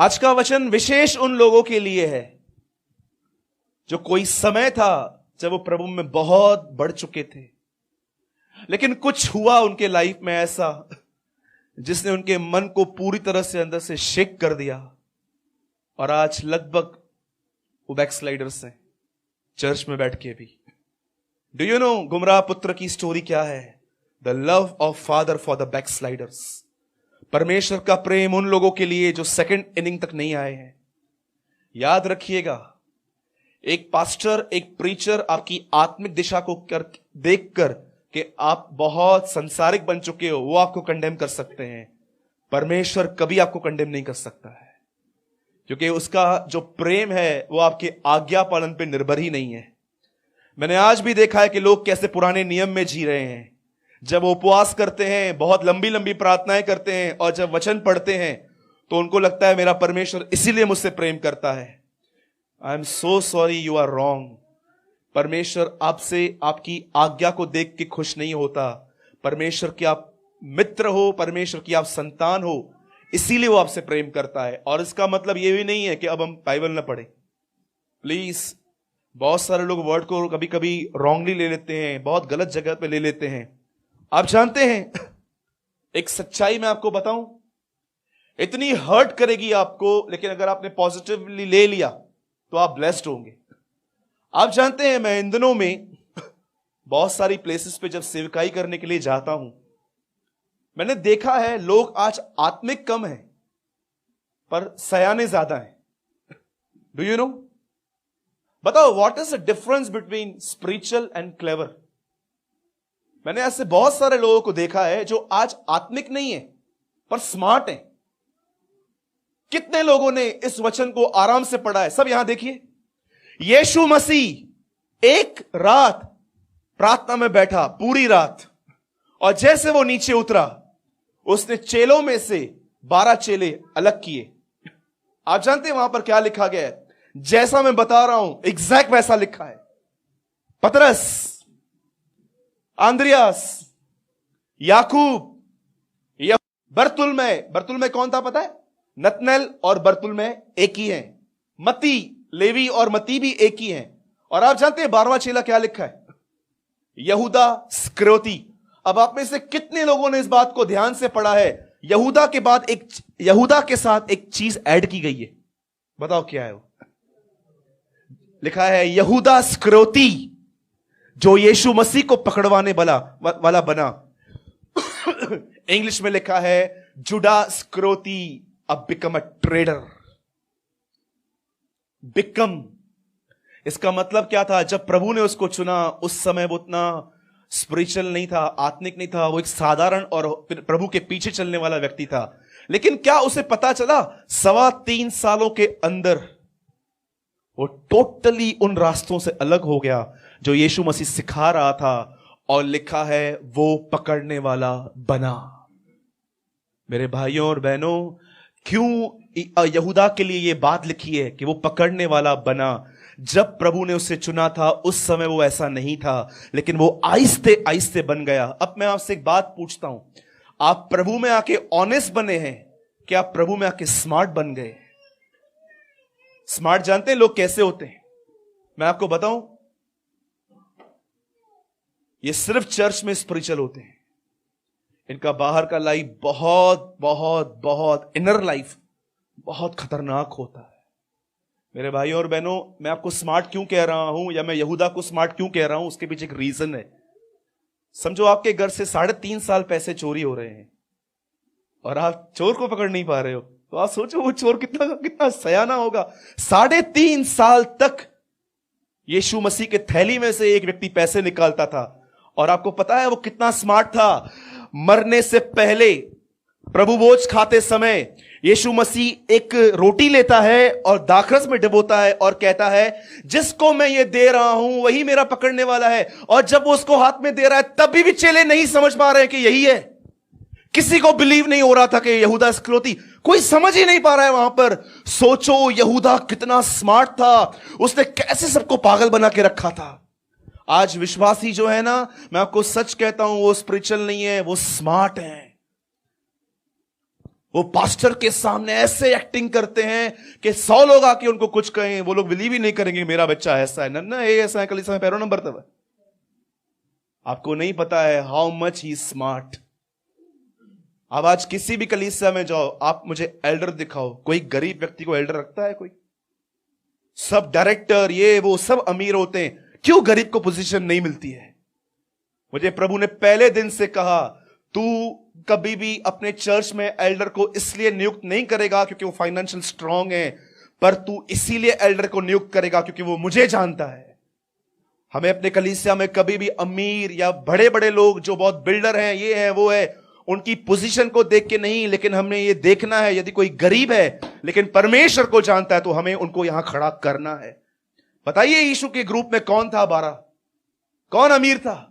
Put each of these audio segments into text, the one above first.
आज का वचन विशेष उन लोगों के लिए है जो कोई समय था जब वो प्रभु में बहुत बढ़ चुके थे, लेकिन कुछ हुआ उनके लाइफ में ऐसा जिसने उनके मन को पूरी तरह से अंदर से शेक कर दिया, और आज लगभग वो बैकस्लाइडर्स हैं चर्च में बैठ के भी। डू यू नो गुमराह पुत्र की स्टोरी क्या है? The love of Father for the backsliders. परमेश्वर का प्रेम उन लोगों के लिए जो सेकंड इनिंग तक नहीं आए हैं। याद रखिएगा, एक पास्टर, एक प्रीचर आपकी आत्मिक दिशा को देखकर कि आप बहुत संसारिक बन चुके हो, वो आपको कंडेम कर सकते हैं। परमेश्वर कभी आपको कंडेम नहीं कर सकता है, क्योंकि उसका जो प्रेम है वो आपके आज्ञा पालन पर निर्भर ही नहीं है। मैंने आज भी देखा है कि लोग कैसे पुराने नियम में जी रहे हैं। जब वो उपवास करते हैं, बहुत लंबी लंबी प्रार्थनाएं करते हैं, और जब वचन पढ़ते हैं तो उनको लगता है मेरा परमेश्वर इसीलिए मुझसे प्रेम करता है। I am so sorry, you are wrong. परमेश्वर आपसे आपकी आज्ञा को देख के खुश नहीं होता। परमेश्वर के आप मित्र हो, परमेश्वर की आप संतान हो, इसीलिए वो आपसे प्रेम करता है। और इसका मतलब ये भी नहीं है कि अब हम बाइबल ना पढ़ें। प्लीज, बहुत सारे लोग वर्ड को कभी कभी रॉन्गली ले लेते हैं, बहुत गलत जगह पे ले लेते हैं। आप जानते हैं, एक सच्चाई मैं आपको बताऊं, इतनी हर्ट करेगी आपको, लेकिन अगर आपने पॉजिटिवली ले लिया तो आप ब्लेस्ड होंगे। आप जानते हैं, मैं इन दिनों में बहुत सारी प्लेसेस पे जब सेवकाई करने के लिए जाता हूं, मैंने देखा है लोग आज आत्मिक कम हैं पर सयाने ज्यादा हैं। Do you know? बताओ, what is the difference between spiritual and clever? मैंने ऐसे बहुत सारे लोगों को देखा है जो आज आत्मिक नहीं है पर स्मार्ट हैं। कितने लोगों ने इस वचन को आराम से पढ़ा है? सब यहां देखिए, यीशु मसीह एक रात प्रार्थना में बैठा पूरी रात, और जैसे वो नीचे उतरा उसने चेलों में से 12 चेले अलग किए। आप जानते हैं वहां पर क्या लिखा गया है? जैसा मैं बता रहा हूं एग्जैक्ट वैसा लिखा है। पतरस, आंद्रियास, याकूब, बर्तुलमै कौन था पता है? नतनएल और बर्तुलमै एक ही हैं। मती, लेवी और मती भी एक ही हैं। और आप जानते हैं 12वां चेला क्या लिखा है? यहूदा स्क्रोती। अब आप में से कितने लोगों ने इस बात को ध्यान से पढ़ा है? यहूदा के बाद यहूदा के साथ एक चीज ऐड की गई है। बताओ क्या है वो? लिखा है यहूदा स्क्रोती, जो यीशु मसीह को पकड़वाने वाला बना। इंग्लिश में लिखा है जुडास स्क्रोती अब बिकम अ ट्रेडर। बिकम, इसका मतलब क्या था? जब प्रभु ने उसको चुना उस समय वो उतना स्पिरिचुअल नहीं था, आत्मिक नहीं था, वो एक साधारण और प्रभु के पीछे चलने वाला व्यक्ति था। लेकिन क्या उसे पता चला 3.25 सालों के अंदर वो टोटली उन रास्तों से अलग हो गया जो यीशु मसीह सिखा रहा था, और लिखा है वो पकड़ने वाला बना। मेरे भाइयों और बहनों, क्यों यहूदा के लिए यह बात लिखी है कि वो पकड़ने वाला बना? जब प्रभु ने उसे चुना था उस समय वो ऐसा नहीं था, लेकिन वो आहिस्ते आहिस्ते बन गया। अब मैं आपसे एक बात पूछता हूं, आप प्रभु में आके ऑनेस्ट बने हैं कि आप प्रभु में आके स्मार्ट बन गए? स्मार्ट जानते हैं लोग कैसे होते हैं? मैं आपको बताऊं, ये सिर्फ चर्च में स्पिरिचुअल होते हैं। इनका बाहर का लाइफ बहुत बहुत बहुत, इनर लाइफ बहुत खतरनाक होता है। मेरे भाइयों और बहनों, मैं आपको स्मार्ट क्यों कह रहा हूं, या मैं यहूदा को स्मार्ट क्यों कह रहा हूं, उसके पीछे एक रीजन है। समझो आपके घर से 3.5 साल पैसे चोरी हो रहे हैं और आप चोर को पकड़ नहीं पा रहे हो, तो आप सोचो वो चोर कितना सयाना होगा। 3.5 साल तक यीशु मसीह के थैली में से एक व्यक्ति पैसे निकालता था, और आपको पता है वो कितना स्मार्ट था? मरने से पहले प्रभु भोज खाते समय यीशु मसीह एक रोटी लेता है और दाखरस में डुबोता है और कहता है जिसको मैं ये दे रहा हूं वही मेरा पकड़ने वाला है। और जब वो उसको हाथ में दे रहा है तभी भी चेले नहीं समझ पा रहे हैं कि यही है। किसी को बिलीव नहीं हो रहा था कि यहूदा इस्करियोती, कोई समझ ही नहीं पा रहा है वहां पर। सोचो यहूदा कितना स्मार्ट था, उसने कैसे सबको पागल बना के रखा था। आज विश्वासी जो है ना, मैं आपको सच कहता हूं, वो स्पिरिचुअल नहीं है, वो स्मार्ट है। वो पास्टर के सामने ऐसे एक्टिंग करते हैं कि 100 लोग आके उनको कुछ कहें, वो लोग बिलीव ही नहीं करेंगे मेरा बच्चा ऐसा है, नन्ना ये ऐसा है, कलीसिया में पैरों नंबर तब। आपको नहीं पता है हाउ मच ही स्मार्ट। अब आज किसी भी कलीसिया में जाओ, आप मुझे एल्डर दिखाओ, कोई गरीब व्यक्ति को एल्डर रखता है कोई? सब डायरेक्टर ये वो सब अमीर होते हैं, क्यों गरीब को पोजीशन नहीं मिलती है? मुझे प्रभु ने पहले दिन से कहा, तू कभी भी अपने चर्च में एल्डर को इसलिए नियुक्त नहीं करेगा क्योंकि वो फाइनेंशियल स्ट्रांग है, पर तू इसीलिए एल्डर को नियुक्त करेगा क्योंकि वो मुझे जानता है। हमें अपने कलीसिया में कभी भी अमीर या बड़े बड़े लोग जो बहुत बिल्डर हैं, ये है वो है, उनकी पोजीशन को देख के नहीं, लेकिन हमने ये देखना है यदि कोई गरीब है लेकिन परमेश्वर को जानता है तो हमें उनको यहां खड़ा करना है। बताइए यीशु के ग्रुप में कौन था 12? कौन अमीर था?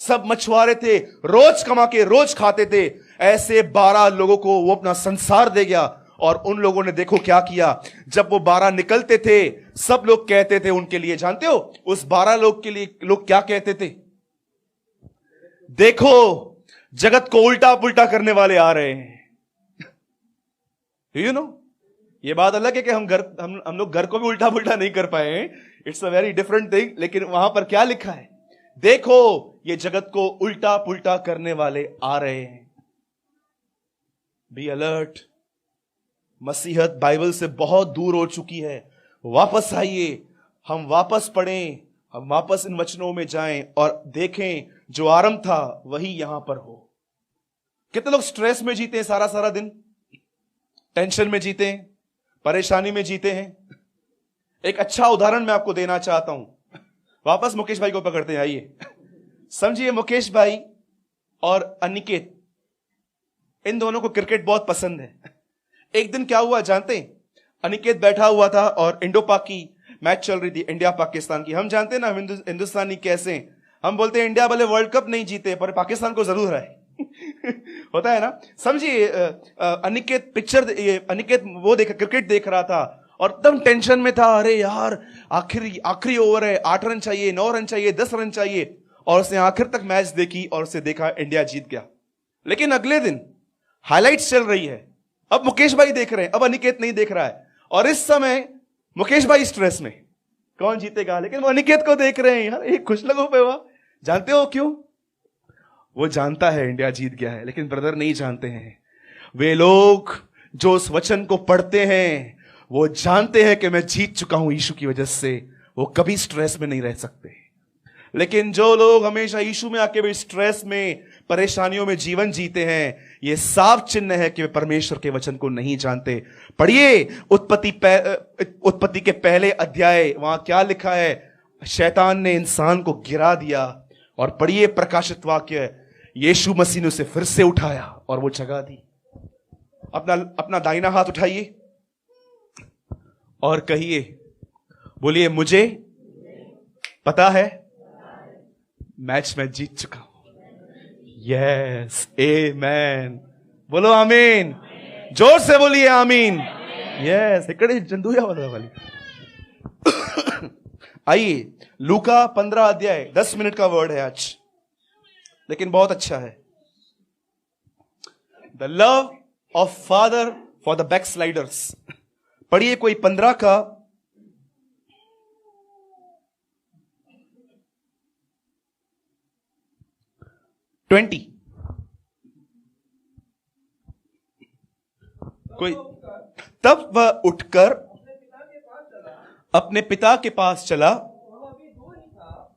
सब मछुआरे थे, रोज कमा के रोज खाते थे। ऐसे 12 लोगों को वो अपना संसार दे गया, और उन लोगों ने देखो क्या किया। जब वो 12 निकलते थे, सब लोग कहते थे उनके लिए, जानते हो उस 12 लोग के लिए लोग क्या कहते थे? देखो जगत को उल्टा पुल्टा करने वाले आ रहे हैं। यू नो, ये बात अलग है कि हम लोग घर को भी उल्टा पुल्टा नहीं कर पाए हैं, it's a very different thing. लेकिन वहां पर क्या लिखा है? देखो ये जगत को उल्टा पुल्टा करने वाले आ रहे हैं। Be alert. मसीहत बाइबल से बहुत दूर हो चुकी है। वापस आइए, हम वापस पढ़ें, हम वापस इन वचनों में जाएं और देखें जो आरंभ था वही यहां पर हो। कितने लोग स्ट्रेस में जीते हैं, सारा सारा दिन टेंशन में जीते हैं, परेशानी में जीते हैं। एक अच्छा उदाहरण मैं आपको देना चाहता हूं। वापस मुकेश भाई को पकड़ते हैं, आइए। समझिए मुकेश भाई और अनिकेत, इन दोनों को क्रिकेट बहुत पसंद है। एक दिन क्या हुआ जानते हैं? अनिकेत बैठा हुआ था और इंडो पाक की मैच चल रही थी, इंडिया पाकिस्तान की। हम जानते हैं ना हिंदुस्तानी कैसे, हम बोलते हैं इंडिया भले वर्ल्ड कप नहीं जीते पर पाकिस्तान को जरूर है। होता है ना। समझिए अनिकेत वो क्रिकेट देख रहा था और एकदम टेंशन में था। अरे यार आखिरी ओवर है, 8 रन चाहिए, 9 रन चाहिए, 10 रन चाहिए। और उसने आखिर तक मैच देखी और उसे देखा इंडिया जीत गया। लेकिन अगले दिन हाइलाइट्स चल रही है, अब मुकेश भाई देख रहे हैं, अब अनिकेत नहीं देख रहा है। और इस समय मुकेश भाई स्ट्रेस में, कौन जीतेगा, लेकिन वो अनिकेत को देख रहे हैं। यार एक खुश लगो पे हुआ। जानते हो क्यों? वो जानता है इंडिया जीत गया है, लेकिन ब्रदर नहीं जानते हैं। वे लोग जो उस वचन को पढ़ते हैं वो जानते हैं कि मैं जीत चुका हूं यीशु की वजह से, वो कभी स्ट्रेस में नहीं रह सकते। लेकिन जो लोग हमेशा यीशु में आके भी स्ट्रेस में, परेशानियों में जीवन जीते हैं, ये साफ चिन्ह है कि वे परमेश्वर के वचन को नहीं जानते। पढ़िए उत्पत्ति के पहले अध्याय, वहां क्या लिखा है? शैतान ने इंसान को गिरा दिया। और पढ़िए प्रकाशित वाक्य, यीशु मसीह ने उसे फिर से उठाया और वो जगह दी। अपना दाहिना हाथ उठाइए और कहिए, बोलिए, मुझे पता है मैच में जीत चुका हूं। यस, आमीन। बोलो आमीन, जोर से बोलिए आमीन। यस, इकड़े जंदूया वाली। आइए, लूका 15 अध्याय, 10 मिनट का वर्ड है आज, लेकिन बहुत अच्छा है। The love of Father for the backsliders. पढ़िए कोई 15 का 20। कोई, तब वह उठकर अपने पिता के पास चला,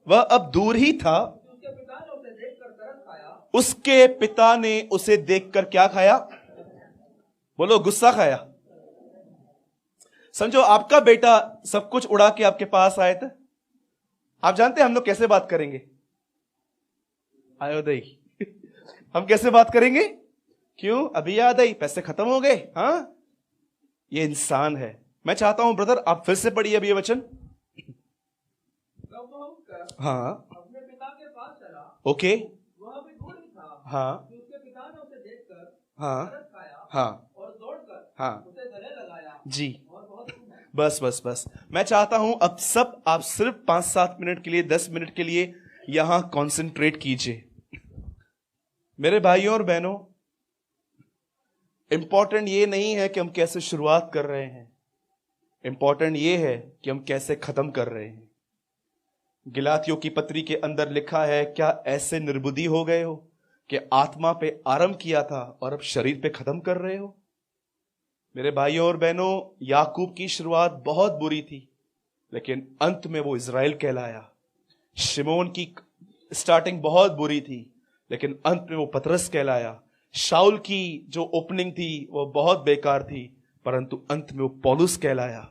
वह अब दूर ही था। उसके पिता ने उसे देखकर क्या खाया? बोलो, गुस्सा खाया। समझो आपका बेटा सब कुछ उड़ा के आपके पास आए थे। आप जानते हैं हम लोग कैसे बात करेंगे? आयो दई, हम कैसे बात करेंगे? क्यों? अभी याद आई, पैसे खत्म हो गए। हाँ, ये इंसान है। मैं चाहता हूं ब्रदर आप फिर से पढ़िए अभी ये वचन। हाँ, अपने पिता के पास चला। ओके, वह भी दूर ही था। हाँ, उसके पिता ने उसे देखकर हाँ खाया। हाँ, और दौड़कर हाँ उसे गले लगाया। जी, बस मैं चाहता हूं अब सब आप सिर्फ 5-7 मिनट के लिए, 10 मिनट के लिए यहां कॉन्सेंट्रेट कीजिए। मेरे भाइयों और बहनों, इंपॉर्टेंट ये नहीं है कि हम कैसे शुरुआत कर रहे हैं, इंपॉर्टेंट ये है कि हम कैसे खत्म कर रहे हैं। गलातियों की पत्री के अंदर लिखा है, क्या ऐसे निर्बुद्धि हो गए हो कि आत्मा पे आरंभ किया था और अब शरीर पे खत्म कर रहे हो। मेरे भाइयों और बहनों, याकूब की शुरुआत बहुत बुरी थी, लेकिन अंत में वो इज़राइल कहलाया। शिमोन की स्टार्टिंग बहुत बुरी थी, लेकिन अंत में वो पतरस कहलाया। शाऊल की जो ओपनिंग थी वो बहुत बेकार थी, परंतु अंत में वो पौलुस कहलाया।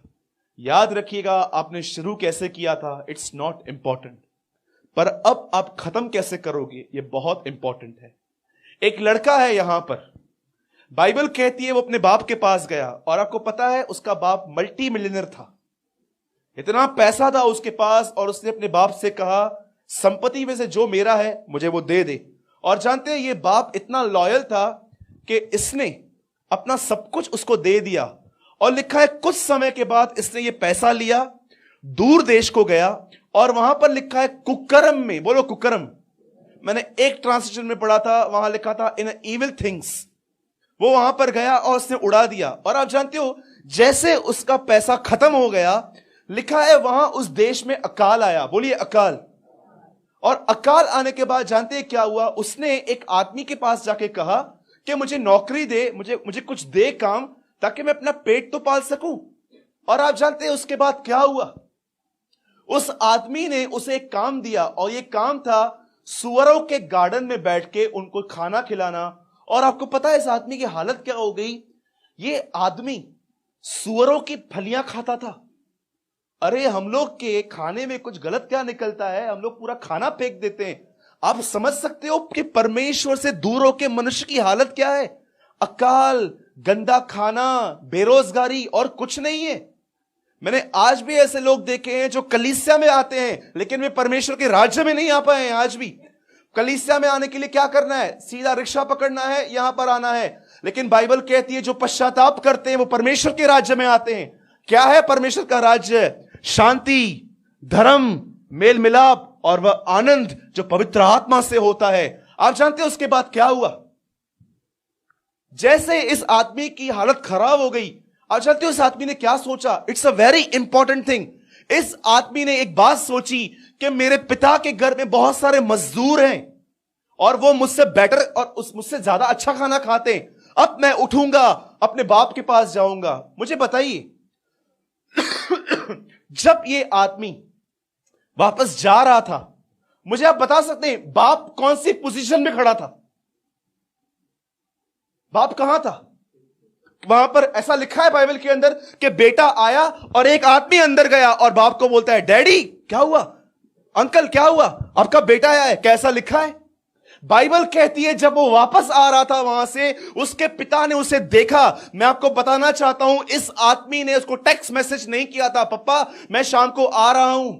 याद रखिएगा, आपने शुरू कैसे किया था, इट्स नॉट इंपॉर्टेंट, पर अब आप खत्म कैसे करोगे ये बहुत इंपॉर्टेंट है। एक लड़का है यहां पर, बाइबल कहती है वो अपने बाप के पास गया, और आपको पता है उसका बाप मल्टी मिलियनर था, इतना पैसा था उसके पास, और उसने अपने बाप से कहा संपत्ति में से जो मेरा है मुझे वो दे दे। और जानते हैं ये बाप इतना लॉयल था कि इसने अपना सब कुछ उसको दे दिया। और लिखा है कुछ समय के बाद इसने ये पैसा लिया, दूर देश को गया, और वहां पर लिखा है कुकर्म में, बोलो कुकर्म, मैंने एक ट्रांसलेशन में पढ़ा था, वहां लिखा था इन इविल थिंग्स। वो वहां पर गया और उसने उड़ा दिया। और आप जानते हो जैसे उसका पैसा खत्म हो गया, लिखा है वहां उस देश में अकाल आया, बोलिए अकाल। और अकाल आने के बाद जानते हैं क्या हुआ, उसने एक आदमी के पास जाके कहा कि मुझे नौकरी दे, मुझे कुछ दे काम, ताकि मैं अपना पेट तो पाल सकूं। और आप जानते हैं उसके बाद क्या हुआ, उस आदमी ने उसे एक काम दिया, और ये काम था सुअरों के गार्डन में बैठ के उनको खाना खिलाना। और आपको पता है इस आदमी की हालत क्या हो गई, ये आदमी सुअरों की फलियां खाता था। अरे हम लोग के खाने में कुछ गलत क्या निकलता है, हम लोग पूरा खाना फेंक देते हैं। आप समझ सकते हो कि परमेश्वर से दूर होकर मनुष्य की हालत क्या है, अकाल, गंदा खाना, बेरोजगारी, और कुछ नहीं है। मैंने आज भी ऐसे लोग देखे हैं जो कलीसिया में आते हैं, लेकिन वे परमेश्वर के राज्य में नहीं आ पाए हैं। आज भी कलीसिया में आने के लिए क्या करना है, सीधा रिक्शा पकड़ना है, यहां पर आना है। लेकिन बाइबल कहती है जो पश्चाताप करते हैं वो परमेश्वर के राज्य में आते हैं। क्या है परमेश्वर का राज्य? शांति, धर्म, मेल मिलाप और वह आनंद जो पवित्र आत्मा से होता है। आप जानते हैं उसके बाद क्या हुआ, जैसे इस आदमी की हालत खराब हो गई, आप जानते हो इस आदमी ने क्या सोचा? It's a very important thing. इस आदमी ने एक बात सोची कि मेरे पिता के घर में बहुत सारे मजदूर हैं और वो मुझसे बेटर और मुझसे ज्यादा अच्छा खाना खाते हैं। अब मैं उठूंगा, अपने बाप के पास जाऊंगा। मुझे बताइए जब ये आदमी वापस जा रहा था, मुझे आप बता सकते हैं बाप कौन सी पोजीशन में खड़ा था? बाप कहां था? वहां पर ऐसा लिखा है बाइबल के अंदर कि बेटा आया और एक आदमी अंदर गया और बाप को बोलता है डैडी क्या हुआ, अंकल क्या हुआ, आपका बेटा आया है। कैसा लिखा है? बाइबल कहती है जब वो वापस आ रहा था वहां से, उसके पिता ने उसे देखा। मैं आपको बताना चाहता हूं इस आदमी ने उसको टेक्स्ट मैसेज नहीं किया था, पप्पा मैं शाम को आ रहा हूं।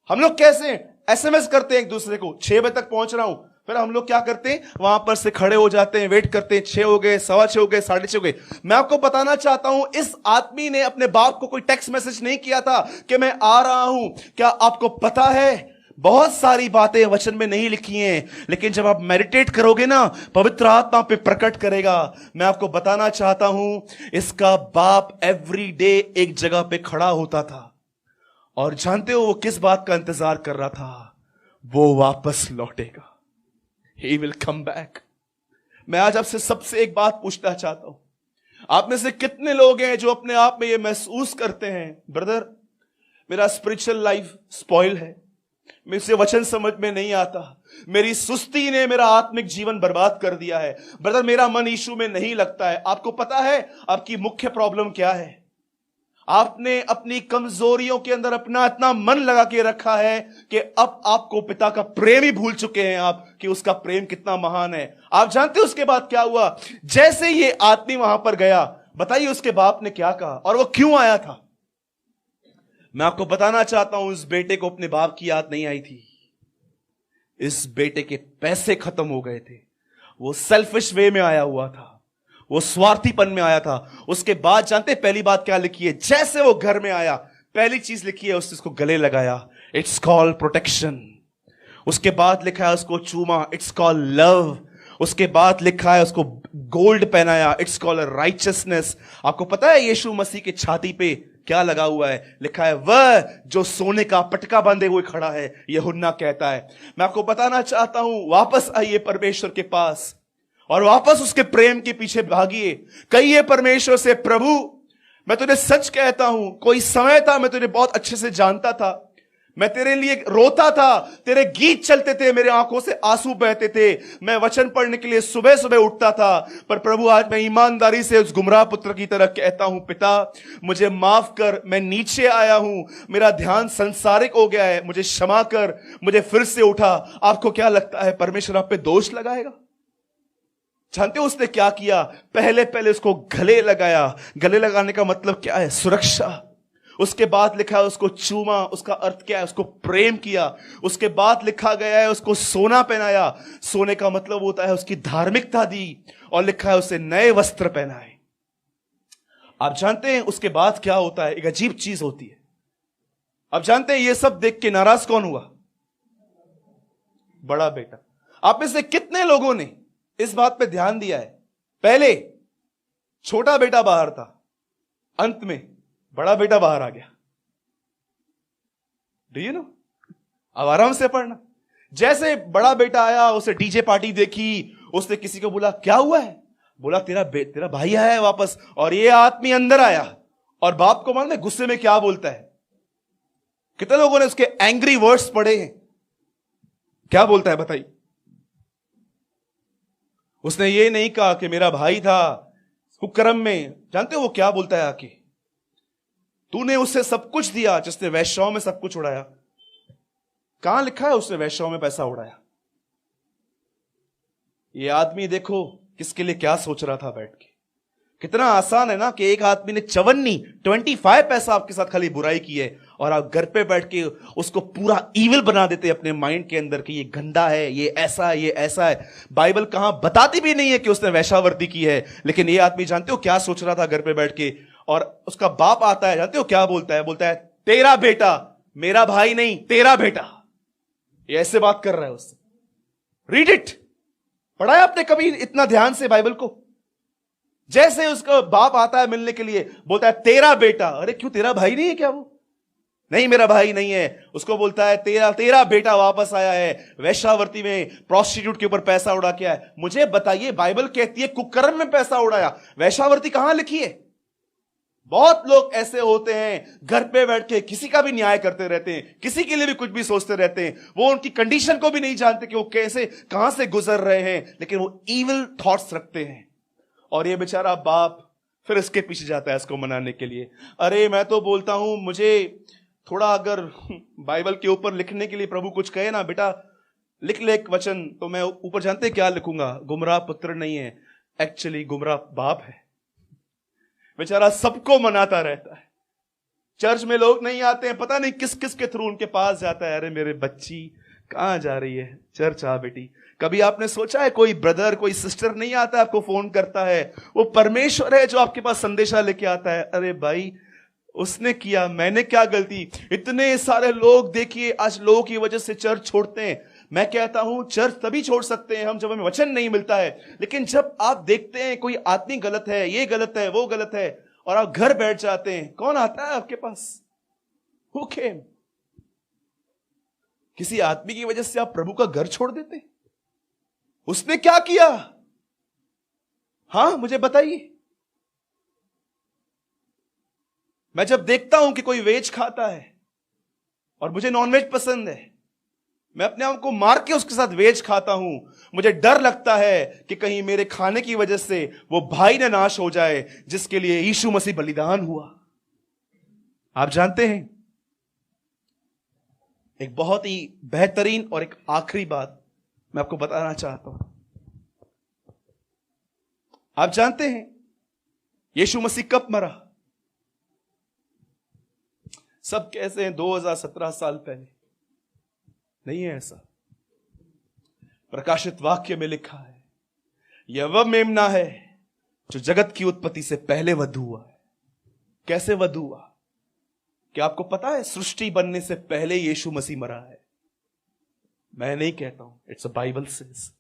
हम लोग कैसे एसएमएस करते हैं एक दूसरे को, 6 बजे तक पहुंच रहा हूं। फिर हम लोग क्या करते हैं, वहां पर से खड़े हो जाते हैं, वेट करते हैं, 6 हो गए, 6:15 हो गए, 6:30 हो गए। मैं आपको बताना चाहता हूं इस आदमी ने अपने बाप को कोई टेक्स्ट मैसेज नहीं किया था कि मैं आ रहा हूं। क्या आपको पता है बहुत सारी बातें वचन में नहीं लिखी हैं, लेकिन जब आप मेडिटेट करोगे ना, पवित्र आत्मा पे प्रकट करेगा। मैं आपको बताना चाहता हूं इसका बाप एवरी डे एक जगह पे खड़ा होता था, और जानते हो वो किस बात का इंतजार कर रहा था? वो वापस लौटेगा। He will come back। मैं आज आपसे सबसे एक बात पूछना चाहता हूं, आप में से कितने लोग हैं जो अपने आप में ये महसूस करते हैं, ब्रदर मेरा स्पिरिचुअल लाइफ स्पॉइल है, मुझसे वचन समझ में नहीं आता, मेरी सुस्ती ने मेरा आत्मिक जीवन बर्बाद कर दिया है, ब्रदर मेरा मन यीशु में नहीं लगता है। आपको पता है आपकी मुख्य प्रॉब्लम क्या है? आपने अपनी कमजोरियों के अंदर अपना इतना मन लगा के रखा है कि अब आपको पिता का प्रेम ही भूल चुके हैं आप, कि उसका प्रेम कितना महान है। आप जानते हो उसके बाद क्या हुआ? जैसे ये आदमी वहां पर गया, बताइए उसके बाप ने क्या कहा और वो क्यों आया था? मैं आपको बताना चाहता हूं इस बेटे को अपने बाप की याद नहीं आई थी। इस बेटे के पैसे खत्म हो गए थे, वो सेल्फिश वे में आया हुआ था, वो स्वार्थीपन में आया था। उसके बाद जानते पहली बात क्या लिखी है? जैसे वो घर में आया पहली चीज लिखी है उसने उसको गले लगाया, इट्स कॉल्ड प्रोटेक्शन। उसके बाद लिखा है उसको चूमा, इट्स कॉल्ड लव। उसके बाद लिखा है उसको गोल्ड पहनाया, इट्स कॉल्ड राइचियसनेस। आपको पता है यीशु मसीह की छाती पे क्या लगा हुआ है? लिखा है वह जो सोने का पटका बांधे हुए खड़ा है, यूहन्ना कहता है। मैं आपको बताना चाहता हूं, वापस आइए परमेश्वर के पास और वापस उसके प्रेम के पीछे भागिए। कहिए परमेश्वर से, प्रभु मैं तुझे सच कहता हूं, कोई समय था मैं तुझे बहुत अच्छे से जानता था, मैं तेरे लिए रोता था, तेरे गीत चलते थे, मेरे आंखों से आंसू बहते थे, मैं वचन पढ़ने के लिए सुबह सुबह उठता था। पर प्रभु आज मैं ईमानदारी से उस गुमराह पुत्र की तरह कहता हूं, पिता मुझे माफ कर, मैं नीचे आया हूं, मेरा ध्यान संसारिक हो गया है, मुझे क्षमा कर, मुझे फिर से उठा। आपको क्या लगता है परमेश्वर आप पे दोष लगाएगा? जानते हो उसने क्या किया? पहले उसको गले लगाया। गले लगाने का मतलब क्या है? सुरक्षा। उसके बाद लिखा है उसको चूमा, उसका अर्थ क्या है? उसको प्रेम किया। उसके बाद लिखा गया है उसको सोना पहनाया। सोने का मतलब होता है उसकी धार्मिकता दी, और लिखा है उसे नए वस्त्र पहनाए। आप जानते हैं उसके बाद क्या होता है? एक अजीब चीज होती है। आप जानते हैं ये सब देख के नाराज कौन हुआ? बड़ा बेटा। आप में से कितने लोगों ने इस बात पे ध्यान दिया है? पहले छोटा बेटा बाहर था, अंत में बड़ा बेटा बाहर आ गया। Do you no? अब आराम से पढ़ना। जैसे बड़ा बेटा आया, उसे डीजे पार्टी देखी, उसने किसी को बोला क्या हुआ है? बोला तेरा भाई आया है वापस। और ये आदमी अंदर आया और बाप को मालूम है गुस्से में क्या बोलता है? कितने लोगों ने उसके एंग्री वर्ड्स पढ़े हैं? क्या बोलता है बताइए? उसने ये नहीं कहा कि मेरा भाई था कुकर्म में। जानते हो वो क्या बोलता है आके? तूने उससे सब कुछ दिया जिसने वैश्याओं में सब कुछ उड़ाया। कहां लिखा है उसने वैश्याओं में पैसा उड़ाया? ये आदमी देखो किसके लिए क्या सोच रहा था बैठ के। कितना आसान है ना कि एक आदमी ने 25 पैसा आपके साथ खाली बुराई की है, और आप घर पे बैठ के उसको पूरा ईविल बना देते हैं अपने माइंड के अंदर कि ये गंदा है, ये ऐसा है, ये ऐसा है। बाइबल कहां बताती भी नहीं है कि उसने वैश्यावृत्ति की है, लेकिन ये आदमी जानते हो क्या सोच रहा था घर पे बैठ के? और उसका बाप आता है, जानते हो क्या बोलता है? बोलता है तेरा बेटा, मेरा भाई नहीं, तेरा बेटा। ये ऐसे बात कर रहा है उससे। Read it. पढ़ा है आपने कभी इतना ध्यान से बाइबल को? जैसे उसका बाप आता है मिलने के लिए, बोलता है तेरा बेटा। अरे क्यों, तेरा भाई नहीं है क्या वो? नहीं मेरा भाई नहीं है। उसको बोलता है तेरा बेटा वापस आया है, वैश्यावृत्ति में प्रोस्टिट्यूट के ऊपर पैसा उड़ा के आया। मुझे बताइए, बाइबल कहती है कुकर्म में पैसा उड़ाया, वैश्यावृत्ति कहां लिखी है? बहुत लोग ऐसे होते हैं घर पे बैठ के किसी का भी न्याय करते रहते हैं, किसी के लिए भी कुछ भी सोचते रहते हैं। वो उनकी कंडीशन को भी नहीं जानते कि वो कैसे कहां से गुजर रहे हैं, लेकिन वो इविल थॉट्स रखते हैं। और ये बेचारा बाप फिर इसके पीछे जाता है इसको मनाने के लिए। अरे मैं तो बोलता हूं, मुझे थोड़ा अगर बाइबल के ऊपर लिखने के लिए प्रभु कुछ कहे ना, बेटा लिख ले एक वचन, तो मैं ऊपर जानते क्या लिखूंगा? गुमराह पुत्र नहीं है, एक्चुअली गुमराह बाप है। बेचारा सबको मनाता रहता है। चर्च में लोग नहीं आते हैं, पता नहीं किस किस के थ्रू उनके पास जाता है। अरे मेरे बच्ची कहां जा रही है? चर्च आ बेटी। कभी आपने सोचा है कोई ब्रदर कोई सिस्टर नहीं आता है, आपको फोन करता है? वो परमेश्वर है जो आपके पास संदेशा लेके आता है। अरे भाई उसने किया, मैंने क्या गलती? इतने सारे लोग देखिए आज लोगों की वजह से चर्च छोड़ते हैं। मैं कहता हूं चर्च तभी छोड़ सकते हैं हम जब हमें वचन नहीं मिलता है। लेकिन जब आप देखते हैं कोई आदमी गलत है, ये गलत है, वो गलत है, और आप घर बैठ जाते हैं, कौन आता है आपके पास? Who came? किसी आदमी की वजह से आप प्रभु का घर छोड़ देते? उसने क्या किया? हां मुझे बताइए। मैं जब देखता हूं कि कोई वेज खाता है और मुझे नॉनवेज पसंद है, मैं अपने आप को मार के उसके साथ वेज खाता हूं। मुझे डर लगता है कि कहीं मेरे खाने की वजह से वो भाई न नाश हो जाए जिसके लिए यीशु मसीह बलिदान हुआ। आप जानते हैं एक बहुत ही बेहतरीन और एक आखिरी बात मैं आपको बताना चाहता हूं। आप जानते हैं यीशु मसीह कब मरा? सब कैसे हैं 2017 साल पहले। नहीं है ऐसा। प्रकाशित वाक्य में लिखा है यह वह मेमना है जो जगत की उत्पत्ति से पहले वधू हुआ है। कैसे वधू हुआ? क्या आपको पता है? सृष्टि बनने से पहले यीशु मसीह मरा है। मैं नहीं कहता हूं, इट्स अ बाइबल सेज।